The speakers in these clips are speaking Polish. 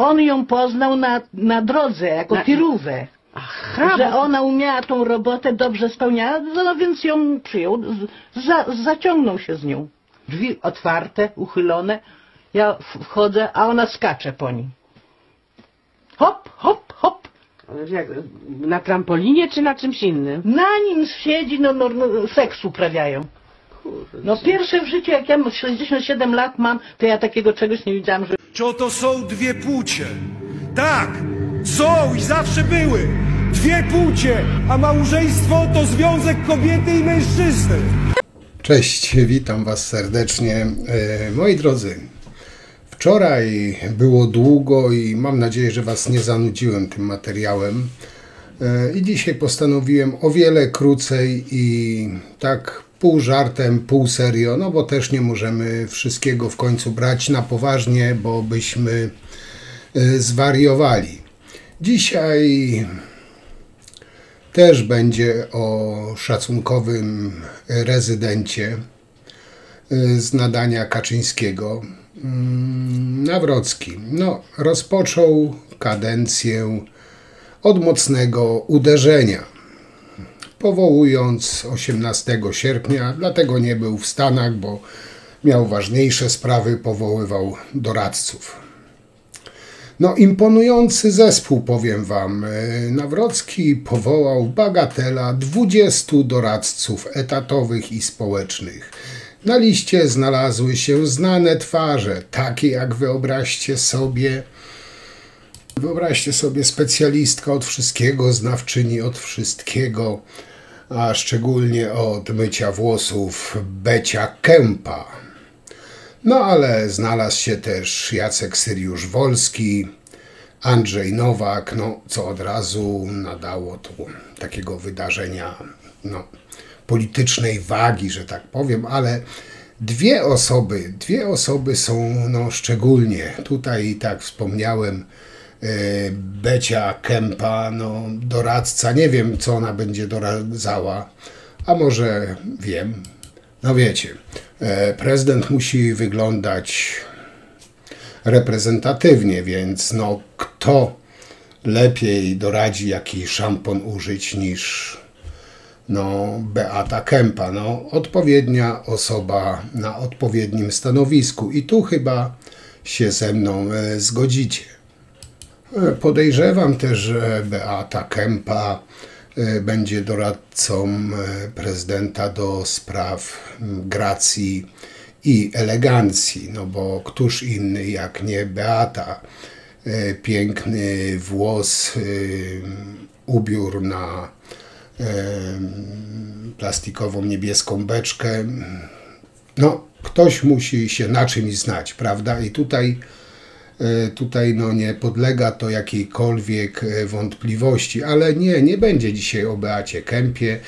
on ją poznał na drodze, jako tirówę. Aha, że ona umiała tą robotę, dobrze spełniała, no więc ją przyjął, zaciągnął się z nią. Drzwi otwarte, uchylone, ja wchodzę, a ona skacze po nim. Hop, hop, hop. Jak, na trampolinie czy na czymś innym? Na nim siedzi, no seks uprawiają. No pierwsze w życiu, jak ja 67 lat mam, to ja takiego czegoś nie widziałam, że... Czy oto są dwie płcie? Tak, są i zawsze były. Dwie płcie, a małżeństwo to związek kobiety i mężczyzny. Cześć, witam Was serdecznie. Moi drodzy, wczoraj było długo i mam nadzieję, że Was nie zanudziłem tym materiałem. I dzisiaj postanowiłem o wiele krócej i tak pół żartem, pół serio, no bo też nie możemy wszystkiego w końcu brać na poważnie, bo byśmy zwariowali. Dzisiaj też będzie o szacunkowym rezydencie z nadania Kaczyńskiego. Nawrocki rozpoczął kadencję od mocnego uderzenia, powołując 18 sierpnia, dlatego nie był w Stanach, bo miał ważniejsze sprawy, powoływał doradców. Imponujący zespół, powiem Wam. Nawrocki powołał bagatela 20 doradców etatowych i społecznych. Na liście znalazły się znane twarze, takie jak wyobraźcie sobie specjalistka od wszystkiego, znawczyni od wszystkiego, a szczególnie od mycia włosów Becia Kępa. Ale znalazł się też Jacek Syriusz-Wolski, Andrzej Nowak, co od razu nadało tu takiego wydarzenia politycznej wagi, że tak powiem, ale dwie osoby są szczególnie, tutaj tak wspomniałem, Becia Kępa, doradca, nie wiem co ona będzie doradzała, a może wiem. Wiecie, prezydent musi wyglądać reprezentatywnie, więc kto lepiej doradzi, jaki szampon użyć niż Beata Kępa. Odpowiednia osoba na odpowiednim stanowisku i tu chyba się ze mną zgodzicie. Podejrzewam też, że Beata Kępa będzie doradcą prezydenta do spraw gracji i elegancji, bo któż inny jak nie Beata. Piękny włos, ubiór na plastikową niebieską beczkę. Ktoś musi się na czymś znać, prawda? I tutaj nie podlega to jakiejkolwiek wątpliwości, ale nie będzie dzisiaj o Beacie Kępie.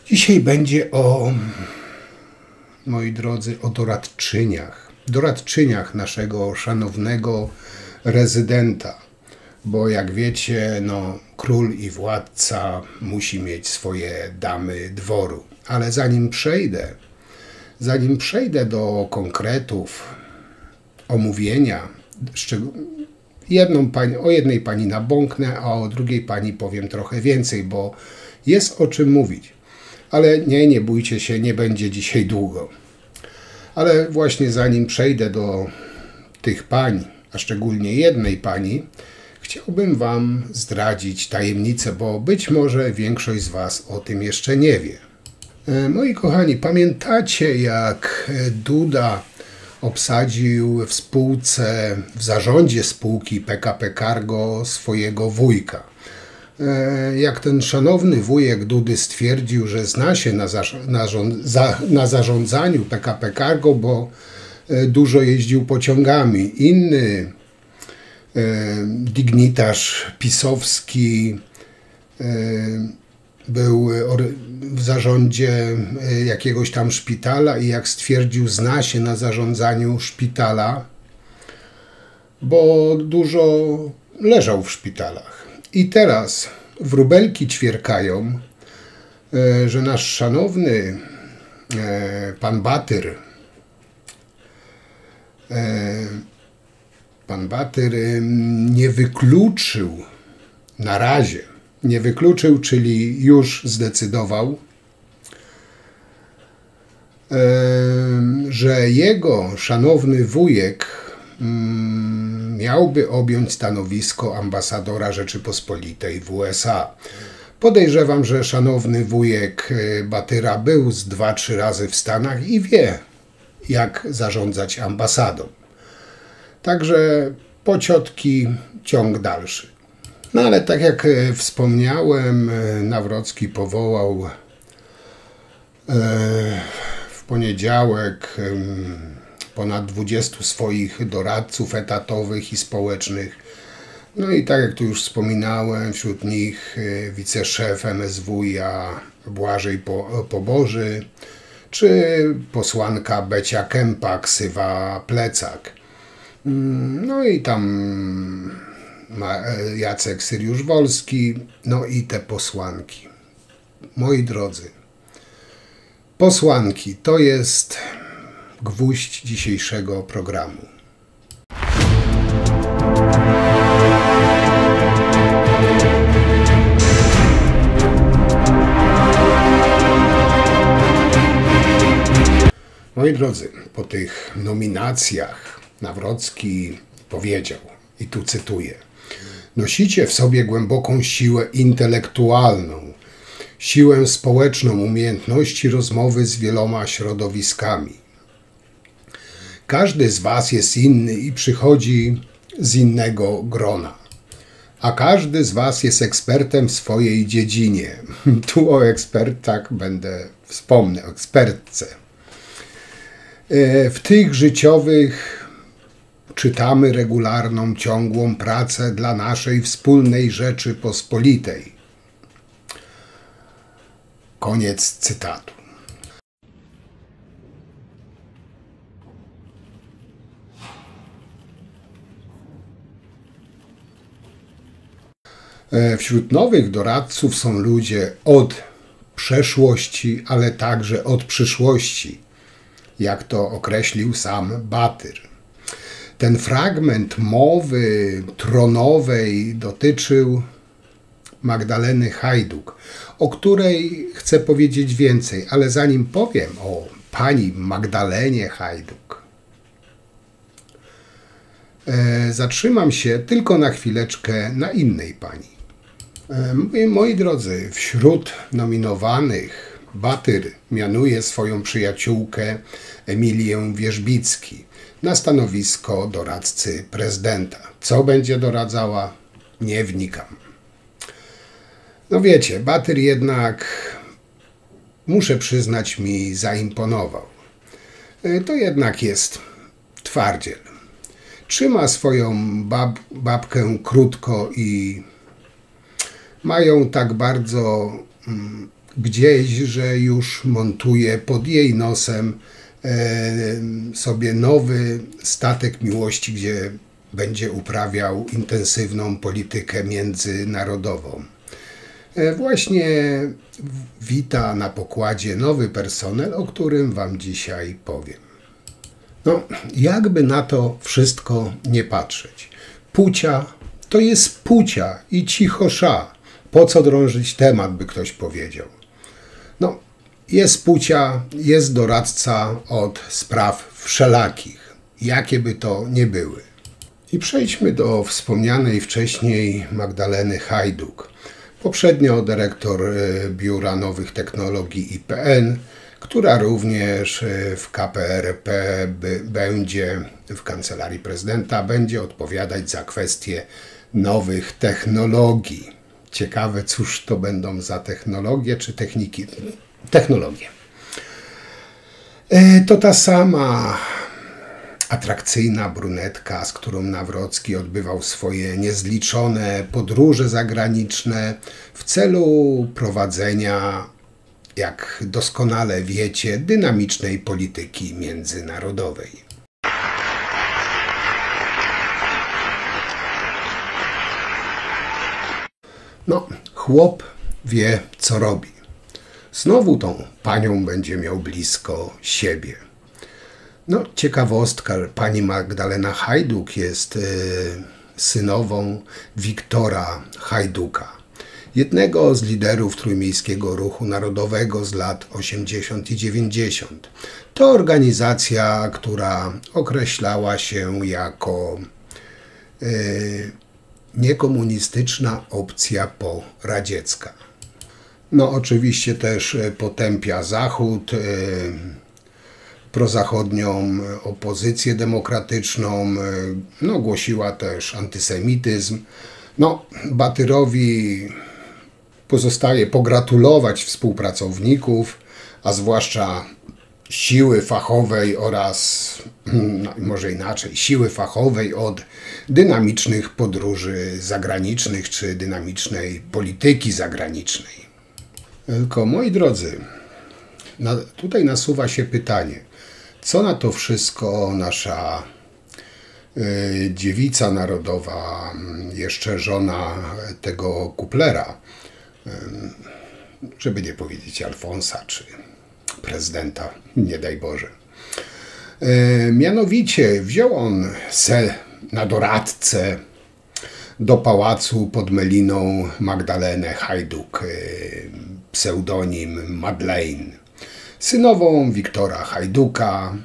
Dzisiaj będzie moi drodzy, o doradczyniach naszego szanownego rezydenta, bo jak wiecie, król i władca musi mieć swoje damy dworu. Ale zanim przejdę do konkretów, omówienia, o jednej pani nabąknę, a o drugiej pani powiem trochę więcej, bo jest o czym mówić. Ale nie bójcie się, nie będzie dzisiaj długo. Ale właśnie zanim przejdę do tych pań, a szczególnie jednej pani, chciałbym Wam zdradzić tajemnicę, bo być może większość z Was o tym jeszcze nie wie. Moi kochani, pamiętacie, jak Duda obsadził w zarządzie spółki PKP Cargo swojego wujka. Jak ten szanowny wujek Dudy stwierdził, że zna się na zarządzaniu PKP Cargo, bo dużo jeździł pociągami. Inny dygnitarz pisowski był w zarządzie jakiegoś tam szpitala i jak stwierdził, zna się na zarządzaniu szpitala, bo dużo leżał w szpitalach. I teraz wróbelki ćwierkają, że nasz szanowny pan pan Batyr nie wykluczył na razie, czyli już zdecydował, że jego szanowny wujek miałby objąć stanowisko ambasadora Rzeczypospolitej w USA. Podejrzewam, że szanowny wujek Batyra był z 2-3 razy w Stanach i wie, jak zarządzać ambasadą. Także po ciotki ciąg dalszy. No ale tak jak wspomniałem, Nawrocki powołał w poniedziałek ponad 20 swoich doradców etatowych i społecznych. No i tak jak tu już wspominałem, wśród nich wiceszef MSWiA Błażej Poboży, czy posłanka Becia Kępa, ksywa Plecak. No i tam Jacek Syriusz-Wolski, no i te posłanki. Moi drodzy, posłanki to jest gwóźdź dzisiejszego programu. Moi drodzy, po tych nominacjach Nawrocki powiedział, i tu cytuję: nosicie w sobie głęboką siłę intelektualną, siłę społeczną, umiejętności rozmowy z wieloma środowiskami. Każdy z was jest inny i przychodzi z innego grona, a każdy z was jest ekspertem w swojej dziedzinie. Tu o ekspertach wspomnę, o ekspertce. W tych życiowych czytamy regularną, ciągłą pracę dla naszej wspólnej Rzeczypospolitej. Koniec cytatu. Wśród nowych doradców są ludzie od przeszłości, ale także od przyszłości, jak to określił sam Batyr. Ten fragment mowy tronowej dotyczył Magdaleny Hajduk, o której chcę powiedzieć więcej, ale zanim powiem o pani Magdalenie Hajduk, zatrzymam się tylko na chwileczkę na innej pani. Moi drodzy, wśród nominowanych Batyr mianuje swoją przyjaciółkę Emilię Wierzbicki na stanowisko doradcy prezydenta. Co będzie doradzała? Nie wnikam. No wiecie, Batyr jednak, muszę przyznać, mi zaimponował. To jednak jest twardziel. Trzyma swoją babkę krótko i mają tak bardzo gdzieś, że już montuje pod jej nosem sobie nowy statek miłości, gdzie będzie uprawiał intensywną politykę międzynarodową. Właśnie wita na pokładzie nowy personel, o którym wam dzisiaj powiem. No, jakby na to wszystko nie patrzeć. Płcia to jest płcia i cichosza. Po co drążyć temat, by ktoś powiedział. No, jest płcia, jest doradca od spraw wszelakich, jakie by to nie były. I przejdźmy do wspomnianej wcześniej Magdaleny Hajduk, poprzednio dyrektor Biura Nowych Technologii IPN, która również w KPRP będzie, w Kancelarii Prezydenta, będzie odpowiadać za kwestie nowych technologii. Ciekawe, cóż to będą za technologie czy techniki? Technologie. To ta sama atrakcyjna brunetka, z którą Nawrocki odbywał swoje niezliczone podróże zagraniczne w celu prowadzenia, jak doskonale wiecie, dynamicznej polityki międzynarodowej. No, chłop wie, co robi. Znowu tą panią będzie miał blisko siebie. No, ciekawostka, pani Magdalena Hajduk jest synową Wiktora Hajduka, jednego z liderów Trójmiejskiego Ruchu Narodowego z lat 80 i 90. To organizacja, która określała się jako niekomunistyczna opcja poradziecka. No oczywiście też potępia Zachód, prozachodnią opozycję demokratyczną, no głosiła też antysemityzm. No, Batyrowi pozostaje pogratulować współpracowników, a zwłaszcza siły fachowej oraz, no, może inaczej, siły fachowej od dynamicznych podróży zagranicznych czy dynamicznej polityki zagranicznej. Tylko, moi drodzy, tutaj nasuwa się pytanie, co na to wszystko nasza dziewica narodowa, jeszcze żona tego Kuplera, żeby nie powiedzieć Alfonsa czy prezydenta, nie daj Boże. Mianowicie wziął on na doradcę do pałacu pod Meliną Magdalenę Hajduk, pseudonim Madeleine, synową Wiktora Hajduka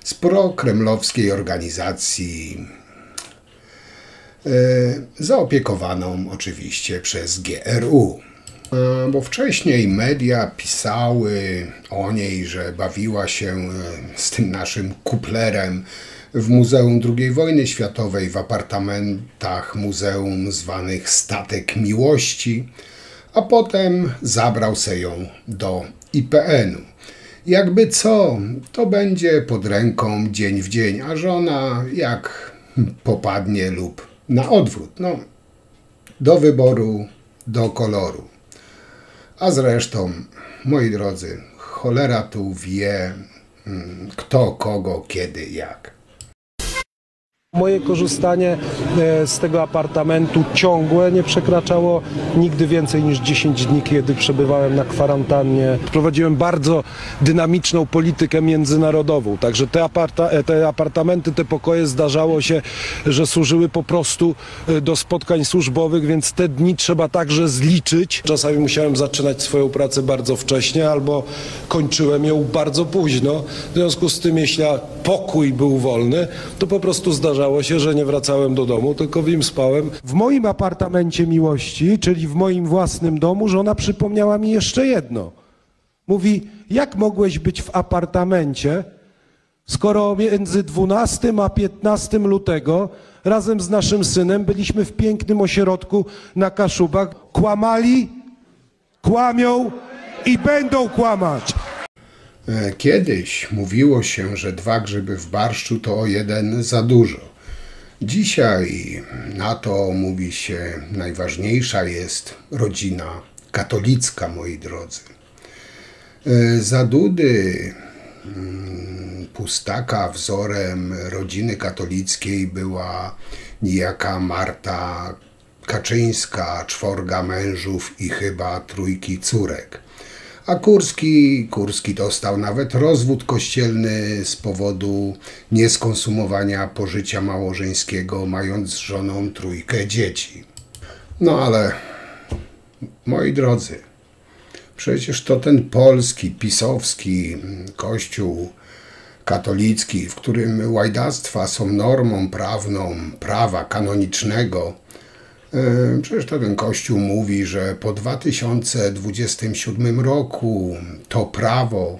z prokremlowskiej organizacji, zaopiekowaną oczywiście przez GRU. Bo wcześniej media pisały o niej, że bawiła się z tym naszym Kuplerem w Muzeum II Wojny Światowej, w apartamentach muzeum zwanych Statek Miłości, a potem zabrał se ją do IPN-u. Jakby co, to będzie pod ręką dzień w dzień, a żona jak popadnie lub na odwrót. No, do wyboru, do koloru. A zresztą, moi drodzy, cholera tu wie, kto, kogo, kiedy, jak. Moje korzystanie z tego apartamentu ciągłe nie przekraczało nigdy więcej niż 10 dni, kiedy przebywałem na kwarantannie. Prowadziłem bardzo dynamiczną politykę międzynarodową, także te apartamenty, te pokoje zdarzało się, że służyły po prostu do spotkań służbowych, więc te dni trzeba także zliczyć. Czasami musiałem zaczynać swoją pracę bardzo wcześnie albo kończyłem ją bardzo późno. W związku z tym, jeśli pokój był wolny, to po prostu zdarzało się, że nie wracałem do domu, tylko w nim spałem. W moim apartamencie miłości, czyli w moim własnym domu, żona przypomniała mi jeszcze jedno. Mówi, jak mogłeś być w apartamencie, skoro między 12 a 15 lutego razem z naszym synem byliśmy w pięknym ośrodku na Kaszubach. Kłamali, kłamią i będą kłamać. Kiedyś mówiło się, że 2 grzyby w barszczu to o 1 za dużo. Dzisiaj na to mówi się, najważniejsza jest rodzina katolicka, moi drodzy. Za Dudy Pustaka wzorem rodziny katolickiej była niejaka Marta Kaczyńska, 4 mężów i chyba 3 córek. A Kurski dostał nawet rozwód kościelny z powodu nieskonsumowania pożycia małżeńskiego, mając z żoną 3 dzieci. No ale, moi drodzy, przecież to ten polski, pisowski kościół katolicki, w którym łajdactwa są normą prawną prawa kanonicznego, przecież to ten Kościół mówi, że po 2027 roku to prawo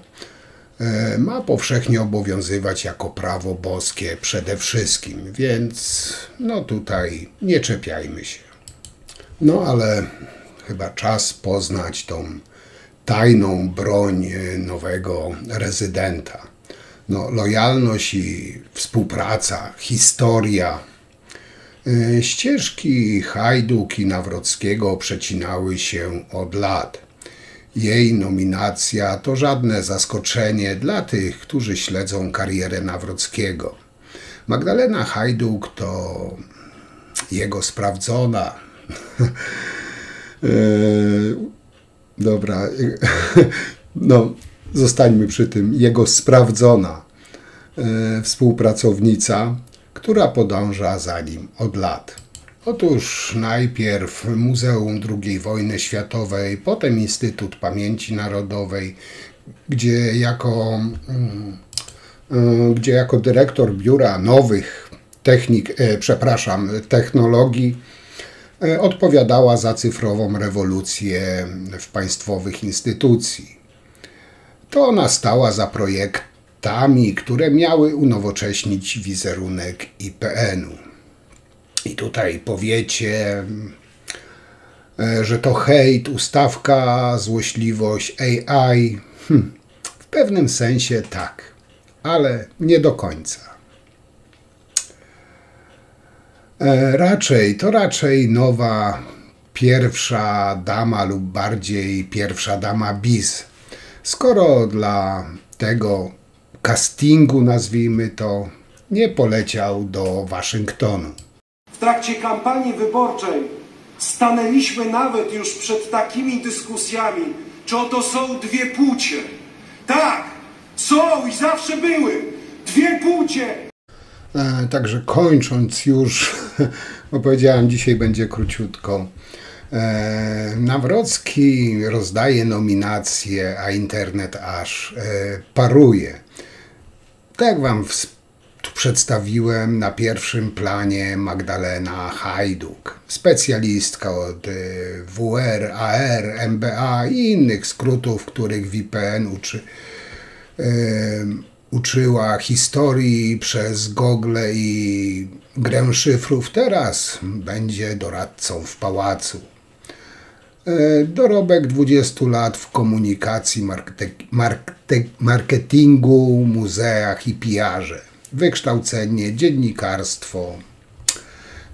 ma powszechnie obowiązywać jako prawo boskie przede wszystkim, więc no tutaj nie czepiajmy się. No ale chyba czas poznać tą tajną broń nowego rezydenta. No, lojalność i współpraca, historia. Ścieżki Hajduk i Nawrockiego przecinały się od lat. Jej nominacja to żadne zaskoczenie dla tych, którzy śledzą karierę Nawrockiego. Magdalena Hajduk to jego sprawdzona. Dobra, no zostańmy przy tym, jego sprawdzona współpracownica, która podąża za nim od lat. Otóż najpierw Muzeum II Wojny Światowej, potem Instytut Pamięci Narodowej, gdzie jako dyrektor Biura Nowych Technologii odpowiadała za cyfrową rewolucję w państwowych instytucji. To ona stała za projektami, które miały unowocześnić wizerunek IPN-u. I tutaj powiecie, że to hejt, ustawka, złośliwość AI. W pewnym sensie tak, ale nie do końca. Raczej nowa pierwsza dama lub bardziej pierwsza dama bis. Skoro dla tego castingu, nazwijmy to, nie poleciał do Waszyngtonu. W trakcie kampanii wyborczej stanęliśmy nawet już przed takimi dyskusjami, czy oto są dwie płcie. Tak, są i zawsze były dwie płcie. Także kończąc już, bo powiedziałem, dzisiaj będzie króciutko. Nawrocki rozdaje nominacje, a internet aż paruje. Tak jak wam tu przedstawiłem, na pierwszym planie Magdalena Hajduk, specjalistka od WR, AR, MBA i innych skrótów, których VPN uczyła historii przez Google i grę szyfrów. Teraz będzie doradcą w pałacu. Dorobek 20 lat w komunikacji, marketingu, muzeach i PR-ze. Wykształcenie, dziennikarstwo,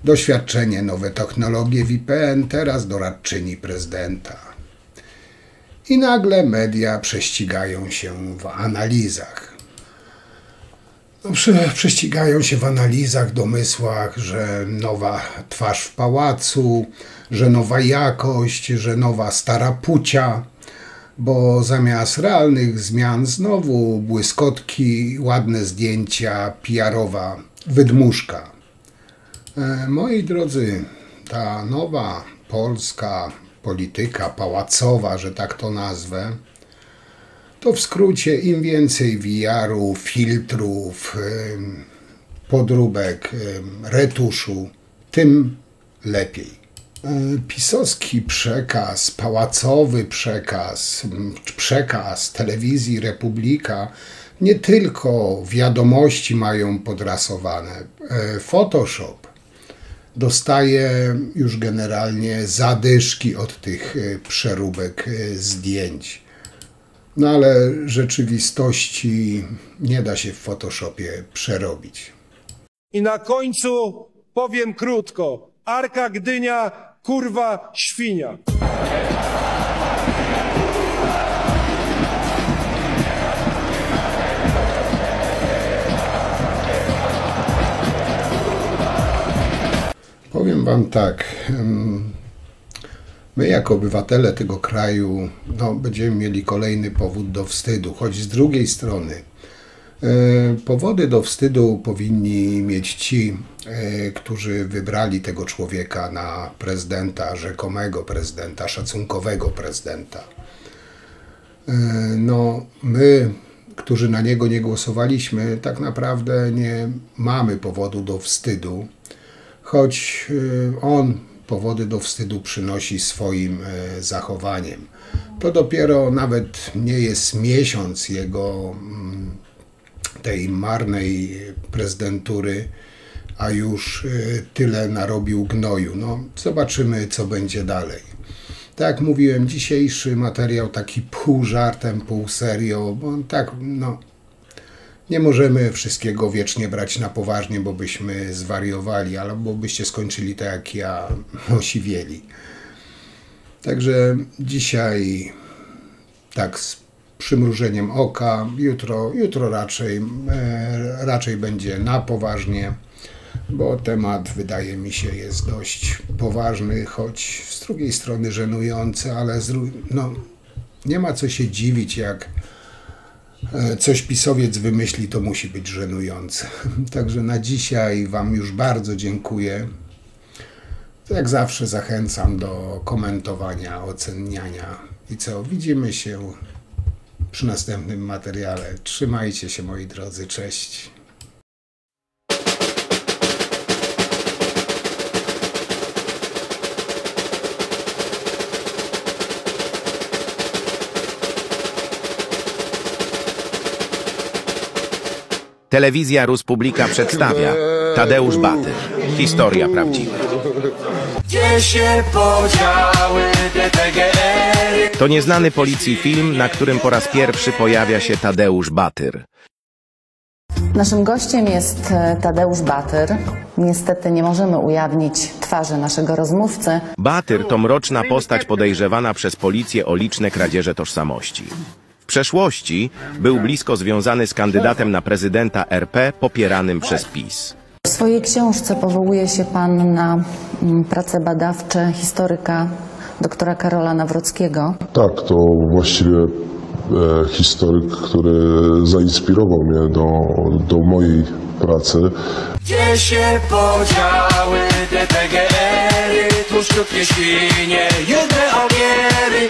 doświadczenie, nowe technologie VPN, teraz doradczyni prezydenta. I nagle media prześcigają się w analizach. Prześcigają się w analizach, domysłach, że nowa twarz w pałacu, że nowa jakość, że nowa stara pucia, bo zamiast realnych zmian znowu błyskotki, ładne zdjęcia, PR-owa wydmuszka. Moi drodzy, ta nowa polska polityka pałacowa, że tak to nazwę, to w skrócie im więcej VR-u, filtrów, podróbek, retuszu, tym lepiej. Pisowski przekaz, pałacowy przekaz telewizji Republika, nie tylko wiadomości mają podrasowane. Photoshop dostaje już generalnie zadyszki od tych przeróbek zdjęć. No ale rzeczywistości nie da się w Photoshopie przerobić. I na końcu powiem krótko. Arka Gdynia, kurwa świnia. Powiem wam tak, my jako obywatele tego kraju będziemy mieli kolejny powód do wstydu, choć z drugiej strony powody do wstydu powinni mieć ci, którzy wybrali tego człowieka na prezydenta, rzekomego prezydenta, szacunkowego prezydenta. My, którzy na niego nie głosowaliśmy, tak naprawdę nie mamy powodu do wstydu, choć on powody do wstydu przynosi swoim zachowaniem. To dopiero nawet nie jest miesiąc jego tej marnej prezydentury, a już tyle narobił gnoju. Zobaczymy, co będzie dalej. Tak jak mówiłem, dzisiejszy materiał taki pół żartem, pół serio, bo nie możemy wszystkiego wiecznie brać na poważnie, bo byśmy zwariowali, albo byście skończyli tak jak ja, osiwieli. Także dzisiaj tak z przymrużeniem oka, jutro raczej będzie na poważnie, bo temat, wydaje mi się, jest dość poważny, choć z drugiej strony żenujący, ale nie ma co się dziwić, jak coś pisowiec wymyśli, to musi być żenujące. Także na dzisiaj Wam już bardzo dziękuję. Jak zawsze zachęcam do komentowania, oceniania i co, widzimy się przy następnym materiale. Trzymajcie się, moi drodzy, cześć. Telewizja Ruspublika przedstawia Tadeusz Batyr. Historia prawdziwa. Gdzie się podziały te PGR-y? To nieznany policji film, na którym po raz pierwszy pojawia się Tadeusz Batyr. Naszym gościem jest Tadeusz Batyr. Niestety nie możemy ujawnić twarzy naszego rozmówcy. Batyr to mroczna postać podejrzewana przez policję o liczne kradzieże tożsamości. W przeszłości był blisko związany z kandydatem na prezydenta RP popieranym przez PiS. W swojej książce powołuje się pan na prace badawcze historyka doktora Karola Nawrockiego. Tak, to właściwie historyk, który zainspirował mnie do mojej pracy. Gdzie się podziały te PGR-y? Tłuszczutkie świnie, judne ogiery.